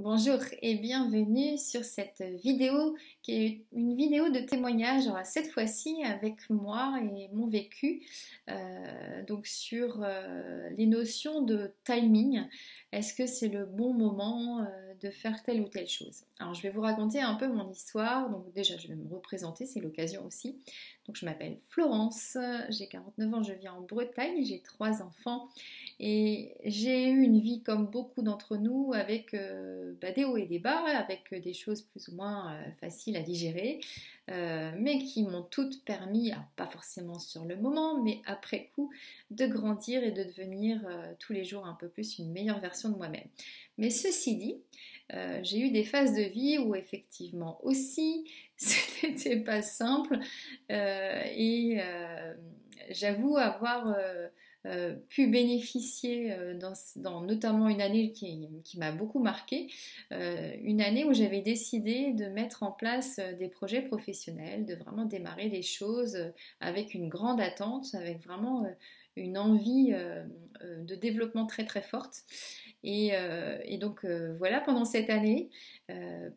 Bonjour et bienvenue sur cette vidéo qui est une vidéo de témoignage, alors cette fois-ci avec moi et mon vécu, donc sur les notions de timing. Est-ce que c'est le bon moment de faire telle ou telle chose? Alors je vais vous raconter un peu mon histoire, donc déjà je vais me représenter, c'est l'occasion aussi. Donc je m'appelle Florence, j'ai 49 ans, je vis en Bretagne, j'ai 3 enfants. Et j'ai eu une vie comme beaucoup d'entre nous avec des hauts et des bas, avec des choses plus ou moins faciles à digérer, mais qui m'ont toutes permis, alors pas forcément sur le moment, mais après coup, de grandir et de devenir tous les jours un peu plus une meilleure version de moi-même. Mais ceci dit, j'ai eu des phases de vie où effectivement aussi, ce n'était pas simple et j'avoue avoir pu bénéficier dans notamment une année qui m'a beaucoup marquée, une année où j'avais décidé de mettre en place des projets professionnels, de vraiment démarrer des choses avec une grande attente, avec vraiment une envie de développement très très forte. Et donc voilà, pendant cette année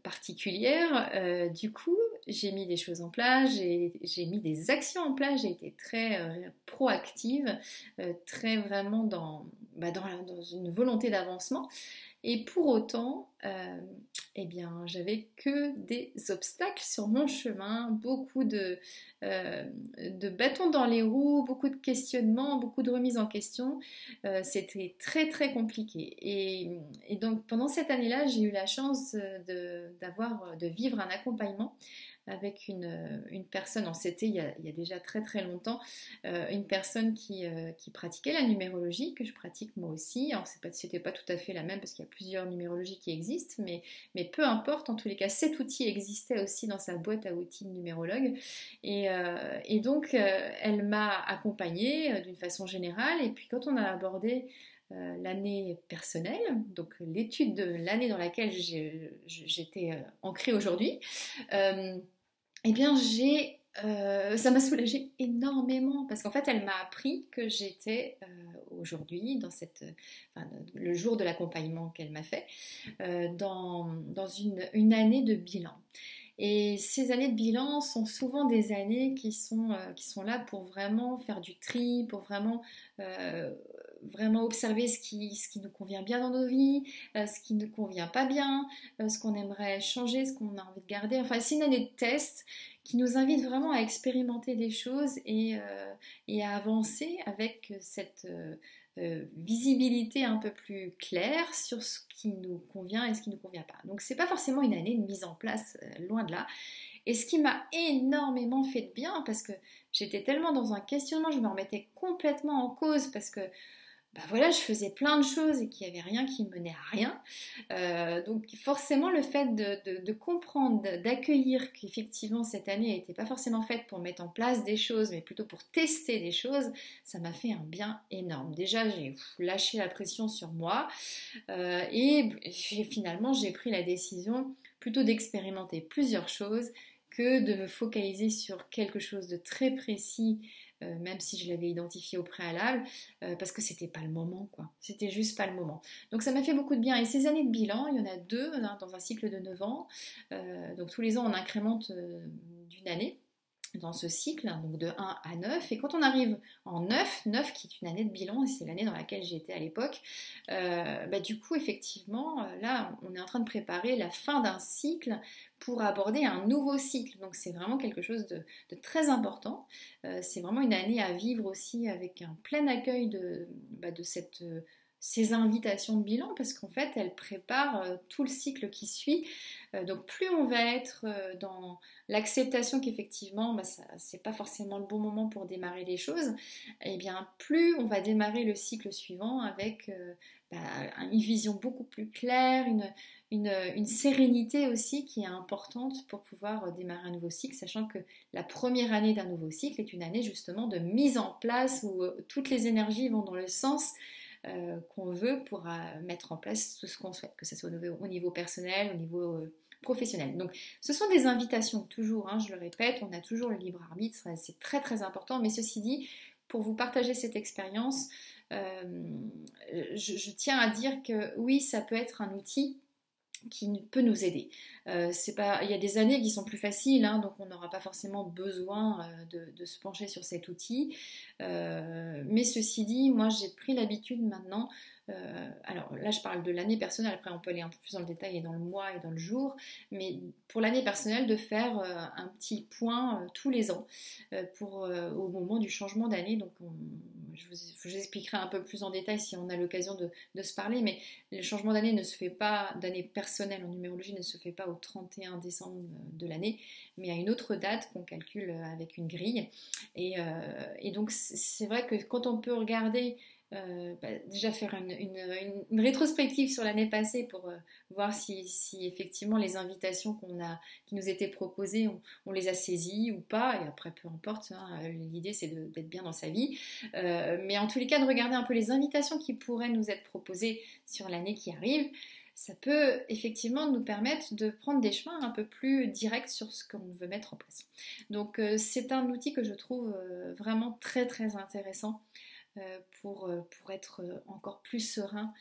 particulière, du coup, j'ai mis des choses en place, j'ai mis des actions en place, j'ai été très proactive, très vraiment dans une volonté d'avancement. Et pour autant, eh bien, j'avais que des obstacles sur mon chemin, beaucoup de bâtons dans les roues, beaucoup de questionnements, beaucoup de remises en question. C'était très très compliqué. Et donc pendant cette année-là, j'ai eu la chance de vivre un accompagnement avec une personne, c'était il y a déjà très très longtemps, une personne qui pratiquait la numérologie, que je pratique moi aussi. Alors c'était pas tout à fait la même parce qu'il y a plusieurs numérologies qui existent, mais peu importe, en tous les cas cet outil existait aussi dans sa boîte à outils de numérologue. Et donc elle m'a accompagnée d'une façon générale, et puis quand on a abordé l'année personnelle, donc l'étude de l'année dans laquelle j'étais ancrée aujourd'hui, eh bien, ça m'a soulagée énormément parce qu'en fait, elle m'a appris que j'étais aujourd'hui, le jour de l'accompagnement qu'elle m'a fait, dans une année de bilan. Et ces années de bilan sont souvent des années qui sont là pour vraiment faire du tri, pour euh, vraiment observer ce qui nous convient bien dans nos vies, ce qui ne convient pas bien, ce qu'on aimerait changer, ce qu'on a envie de garder. Enfin, c'est une année de test qui nous invite vraiment à expérimenter des choses et à avancer avec cette visibilité un peu plus claire sur ce qui nous convient et ce qui ne nous convient pas. Donc c'est pas forcément une année de mise en place, loin de là. Et ce qui m'a énormément fait de bien, parce que j'étais tellement dans un questionnement, je me remettais complètement en cause, parce que voilà, je faisais plein de choses et qu'il n'y avait rien qui menait à rien. Donc forcément, le fait de comprendre, d'accueillir qu'effectivement cette année n'était pas forcément faite pour mettre en place des choses, mais plutôt pour tester des choses, ça m'a fait un bien énorme. Déjà, j'ai lâché la pression sur moi et finalement, j'ai pris la décision plutôt d'expérimenter plusieurs choses que de me focaliser sur quelque chose de très précis, même si je l'avais identifié au préalable, parce que c'était pas le moment, quoi. C'était juste pas le moment. Donc ça m'a fait beaucoup de bien. Et ces années de bilan, il y en a deux, hein, dans un cycle de 9 ans. Donc tous les ans, on incrémente d'une année dans ce cycle, donc de 1 à 9. Et quand on arrive en 9 qui est une année de bilan, et c'est l'année dans laquelle j'étais à l'époque, du coup, effectivement, là, on est en train de préparer la fin d'un cycle pour aborder un nouveau cycle. Donc c'est vraiment quelque chose de très important. C'est vraiment une année à vivre aussi avec un plein accueil de ces invitations de bilan, parce qu'en fait, elles préparent tout le cycle qui suit. Donc plus on va être dans l'acceptation qu'effectivement, c'est pas forcément le bon moment pour démarrer les choses, et bien plus on va démarrer le cycle suivant avec une vision beaucoup plus claire, une sérénité aussi qui est importante pour pouvoir démarrer un nouveau cycle, sachant que la première année d'un nouveau cycle est une année justement de mise en place où toutes les énergies vont dans le sens qu'on veut pour mettre en place tout ce qu'on souhaite, que ce soit au niveau personnel, au niveau professionnel. Donc ce sont des invitations toujours, hein, je le répète, on a toujours le libre arbitre, c'est très très important, mais ceci dit, pour vous partager cette expérience, je tiens à dire que oui, ça peut être un outil qui peut nous aider. Il y a des années qui sont plus faciles, hein, donc on n'aura pas forcément besoin de se pencher sur cet outil. Mais ceci dit, moi j'ai pris l'habitude maintenant, alors là je parle de l'année personnelle, après on peut aller un peu plus dans le détail et dans le mois et dans le jour, mais pour l'année personnelle de faire un petit point tous les ans au moment du changement d'année. Donc je vous expliquerai un peu plus en détail si on a l'occasion de se parler, mais le changement d'année ne se fait pas, d'année personnelle en numérologie ne se fait pas au 31 décembre de l'année, mais à une autre date qu'on calcule avec une grille. Et donc c'est vrai que quand on peut regarder, déjà faire une rétrospective sur l'année passée pour voir si effectivement les invitations qui nous étaient proposées, on les a saisies ou pas, et après peu importe, hein, l'idée c'est d'être bien dans sa vie, mais en tous les cas de regarder un peu les invitations qui pourraient nous être proposées sur l'année qui arrive. Ça peut effectivement nous permettre de prendre des chemins un peu plus directs sur ce qu'on veut mettre en place. Donc c'est un outil que je trouve vraiment très très intéressant pour être encore plus serein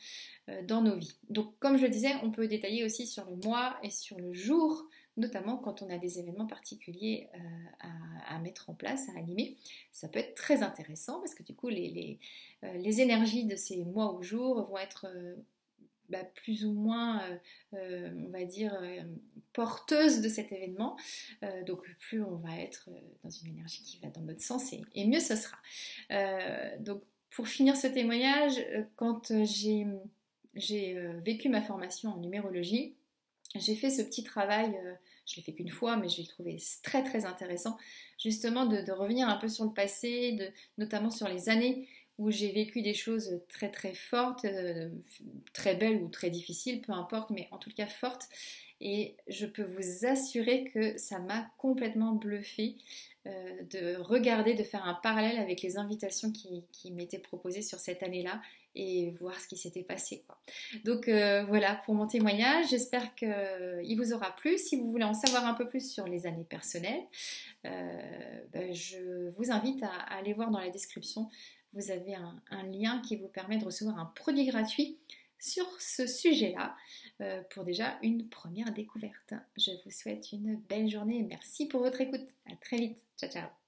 dans nos vies. Donc comme je le disais, on peut détailler aussi sur le mois et sur le jour, notamment quand on a des événements particuliers à mettre en place, à animer. Ça peut être très intéressant parce que du coup les énergies de ces mois ou jours vont être plus ou moins, on va dire, porteuse de cet événement. Donc plus on va être dans une énergie qui va dans notre sens et mieux ce sera. Donc pour finir ce témoignage, quand j'ai vécu ma formation en numérologie, j'ai fait ce petit travail, je l'ai fait qu'une fois, mais je l'ai trouvé très très intéressant, justement de revenir un peu sur le passé, notamment sur les années où j'ai vécu des choses très très fortes, très belles ou très difficiles, peu importe, mais en tout cas fortes. Et je peux vous assurer que ça m'a complètement bluffée de regarder, de faire un parallèle avec les invitations qui m'étaient proposées sur cette année-là et voir ce qui s'était passé, quoi. Donc voilà pour mon témoignage, j'espère qu'il vous aura plu. Si vous voulez en savoir un peu plus sur les années personnelles, je vous invite à aller voir dans la description. Vous avez un lien qui vous permet de recevoir un produit gratuit sur ce sujet-là pour déjà une première découverte. Je vous souhaite une belle journée et merci pour votre écoute. À très vite. Ciao, ciao.